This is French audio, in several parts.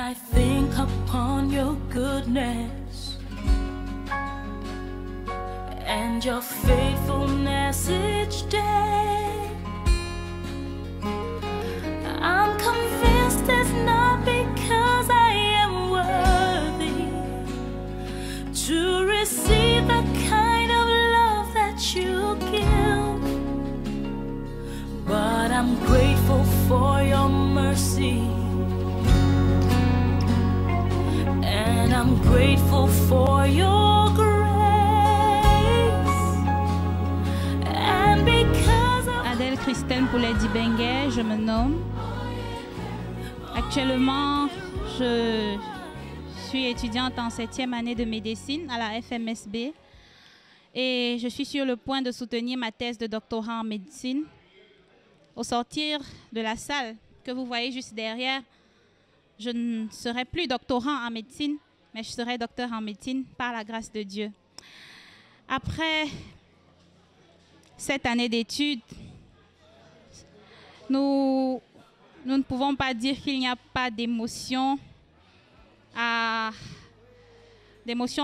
I think upon your goodness and your faithfulness each day, I'm convinced it's not because I am worthy to receive the kind of love that you give, but I'm grateful for your mercy, and I'm grateful for your grace. And because of Adèle Christelle Poulet-Dibenguet, je me nomme. Actuellement, je suis étudiante en 7e année de médecine à la FMSB et je suis sur le point de soutenir ma thèse de doctorat en médecine. Au sortir de la salle que vous voyez juste derrière, je ne serai plus doctorant en médecine, mais je serai docteur en médecine par la grâce de Dieu. Après cette année d'études, nous ne pouvons pas dire qu'il n'y a pas d'émotion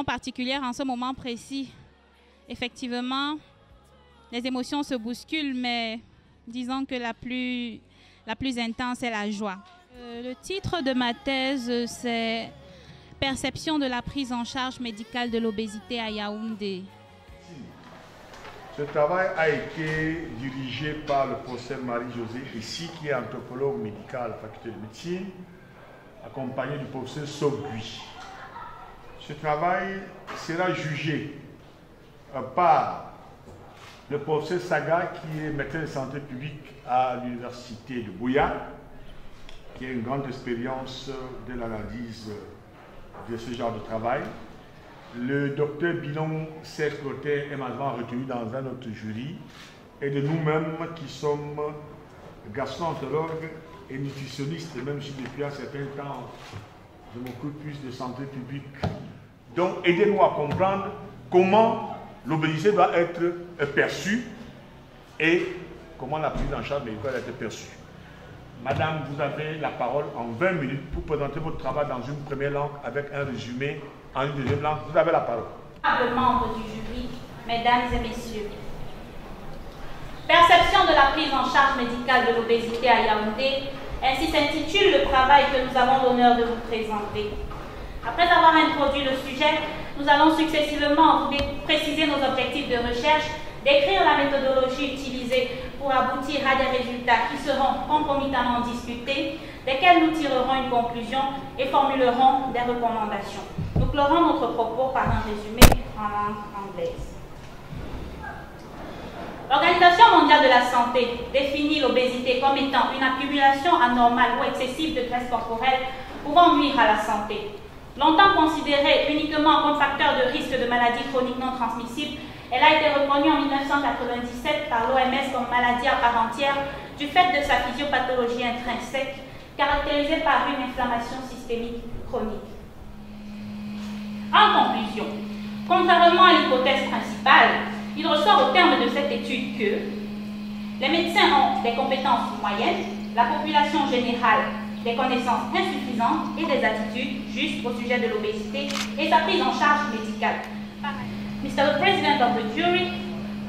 particulière en ce moment précis. Effectivement, les émotions se bousculent, mais disons que la plus intense est la joie. Le titre de ma thèse, c'est « Perception de la prise en charge médicale de l'obésité à Yaoundé ». Ce travail a été dirigé par le professeur Marie-Josée ici, qui est anthropologue médical à la faculté de médecine, accompagné du professeur Sogui. Ce travail sera jugé par le professeur Saga, qui est maître de santé publique à l'université de Bouya, qui a une grande expérience de l'analyse de ce genre de travail. Le docteur Bilon Serge-Clotet est malheureusement retenu dans un autre jury, et de nous-mêmes qui sommes gastro-entérologues et nutritionnistes, même si depuis un certain temps je m'occupe plus de santé publique. Donc aidez-nous à comprendre comment l'obésité doit être perçue et comment la prise en charge médicale doit être perçue. Madame, vous avez la parole en 20 minutes pour présenter votre travail dans une première langue avec un résumé en une deuxième langue. Vous avez la parole. Membres du jury, mesdames et messieurs. Perception de la prise en charge médicale de l'obésité à Yaoundé, ainsi s'intitule le travail que nous avons l'honneur de vous présenter. Après avoir introduit le sujet, nous allons successivement vous préciser nos objectifs de recherche, décrire la méthodologie utilisée pour aboutir à des résultats qui seront concomitamment discutés, desquels nous tirerons une conclusion et formulerons des recommandations. Nous clorons notre propos par un résumé en langue anglaise. L'Organisation mondiale de la santé définit l'obésité comme étant une accumulation anormale ou excessive de graisse corporelle pouvant nuire à la santé. Longtemps considérée uniquement comme facteur de risque de maladies chroniques non transmissibles, elle a été reconnue en 1997 par l'OMS comme maladie à part entière du fait de sa physiopathologie intrinsèque, caractérisée par une inflammation systémique chronique. En conclusion, contrairement à l'hypothèse principale, il ressort au terme de cette étude que les médecins ont des compétences moyennes, la population générale des connaissances insuffisantes et des attitudes justes au sujet de l'obésité et sa prise en charge médicale. Mr. President of the jury,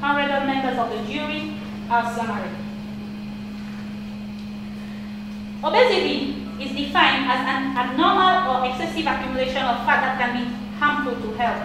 honorable members of the jury, our summary. Obesity is defined as an abnormal or excessive accumulation of fat that can be harmful to health.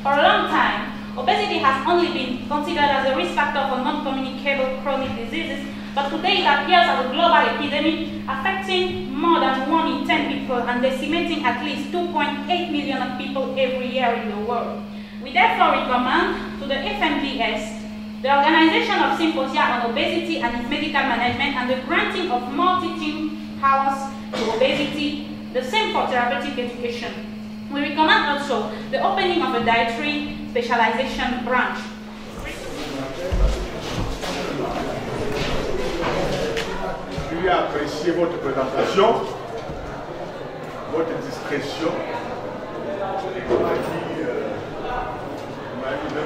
For a long time, obesity has only been considered as a risk factor for non-communicable chronic diseases, but today it appears as a global epidemic affecting more than 1 in 10 people and decimating at least 2.8 million of people every year in the world. We therefore recommend to the FMDS the organization of symposia on obesity and its medical management and the granting of more teaching powers to obesity, the same for therapeutic education. We recommend also the opening of a dietary specialization branch. J'ai apprécié votre présentation, votre discrétion,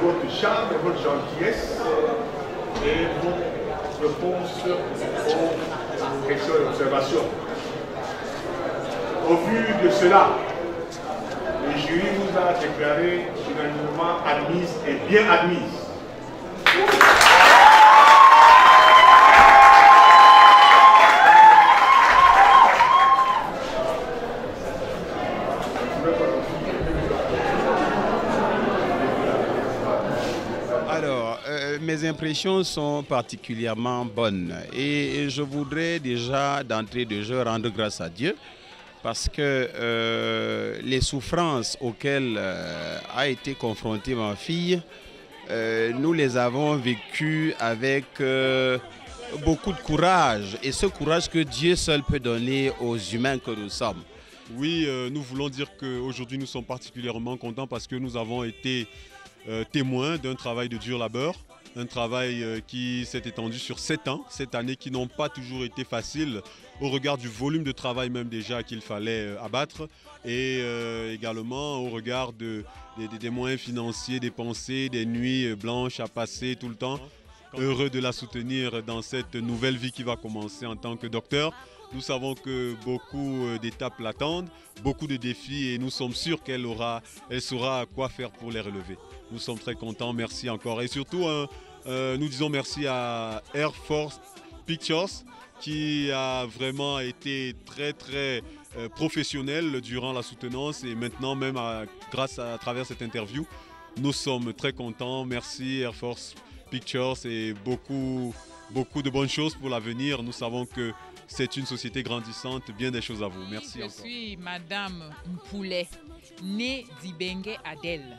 votre charme et votre gentillesse et vos réponses aux questions et observations. Au vu de cela, le jury vous a déclaré unanimement admise et bien admise. Alors, mes impressions sont particulièrement bonnes et je voudrais déjà d'entrée de jeu rendre grâce à Dieu parce que les souffrances auxquelles a été confrontée ma fille, nous les avons vécues avec beaucoup de courage et ce courage que Dieu seul peut donner aux humains que nous sommes. Oui, nous voulons dire qu'aujourd'hui nous sommes particulièrement contents parce que nous avons été témoins d'un travail de dur labeur, un travail qui s'est étendu sur 7 ans, 7 années qui n'ont pas toujours été faciles au regard du volume de travail même déjà qu'il fallait abattre et également au regard des moyens financiers dépensés, des nuits blanches à passer tout le temps. Heureux de la soutenir dans cette nouvelle vie qui va commencer en tant que docteur. Nous savons que beaucoup d'étapes l'attendent, beaucoup de défis et nous sommes sûrs qu'elle saura quoi faire pour les relever. Nous sommes très contents, merci encore. Et surtout, nous disons merci à Air Force Pictures qui a vraiment été très professionnel durant la soutenance et maintenant même grâce à travers cette interview, nous sommes très contents. Merci Air Force Pictures et beaucoup de bonnes choses pour l'avenir. Nous savons que c'est une société grandissante, bien des choses à vous. Merci encore. Je suis Madame Mpoulet, née d'Ibengue Adèle,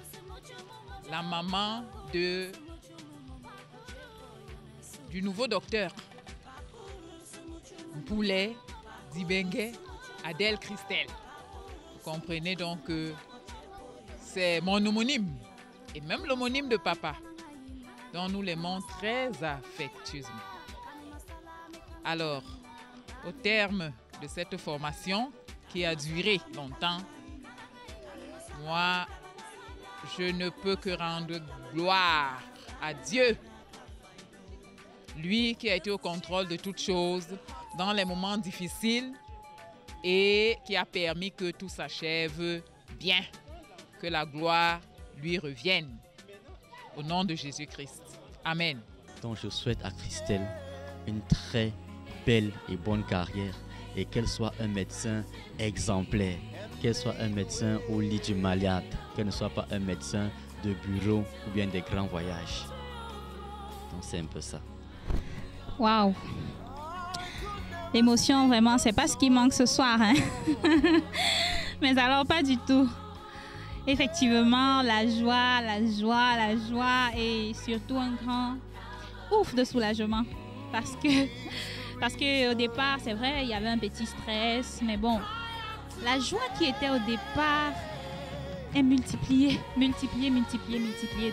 la maman du nouveau docteur Mpoulet d'Ibengue Adèle Christelle. Vous comprenez donc que c'est mon homonyme et même l'homonyme de papa, dont nous l'aimons très affectueusement. Alors, au terme de cette formation qui a duré longtemps, moi, je ne peux que rendre gloire à Dieu, lui qui a été au contrôle de toutes choses dans les moments difficiles et qui a permis que tout s'achève bien, que la gloire lui revienne. Au nom de Jésus-Christ. Amen. Donc je souhaite à Christelle une très belle et bonne carrière et qu'elle soit un médecin exemplaire, qu'elle soit un médecin au lit du malade, qu'elle ne soit pas un médecin de bureau ou bien des grands voyages. Donc c'est un peu ça. Waouh! L'émotion, vraiment, c'est pas ce qui manque ce soir. Hein? Mais alors, pas du tout. Effectivement, la joie et surtout un grand ouf de soulagement. Parce que au départ, c'est vrai, il y avait un petit stress, mais bon, la joie qui était au départ est multipliée.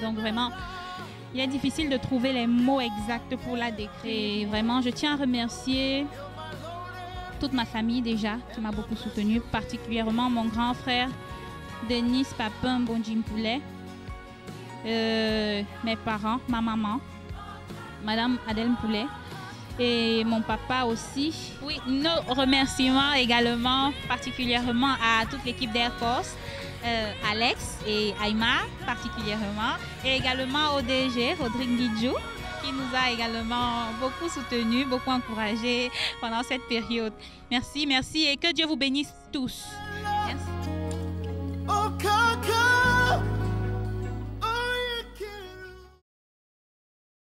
Donc vraiment, il est difficile de trouver les mots exacts pour la décrire. Et vraiment, je tiens à remercier toute ma famille déjà, qui m'a beaucoup soutenue, particulièrement mon grand frère, Denis Papin Bonjim Poulet, mes parents, ma maman, Madame Adèle Poulet et mon papa aussi. Oui, nos remerciements également particulièrement à toute l'équipe d'Air Force, Alex et Aïma particulièrement, et également au DG, Rodrigue Guidjou, qui nous a également beaucoup soutenus, beaucoup encouragés pendant cette période. Merci et que Dieu vous bénisse tous. Merci.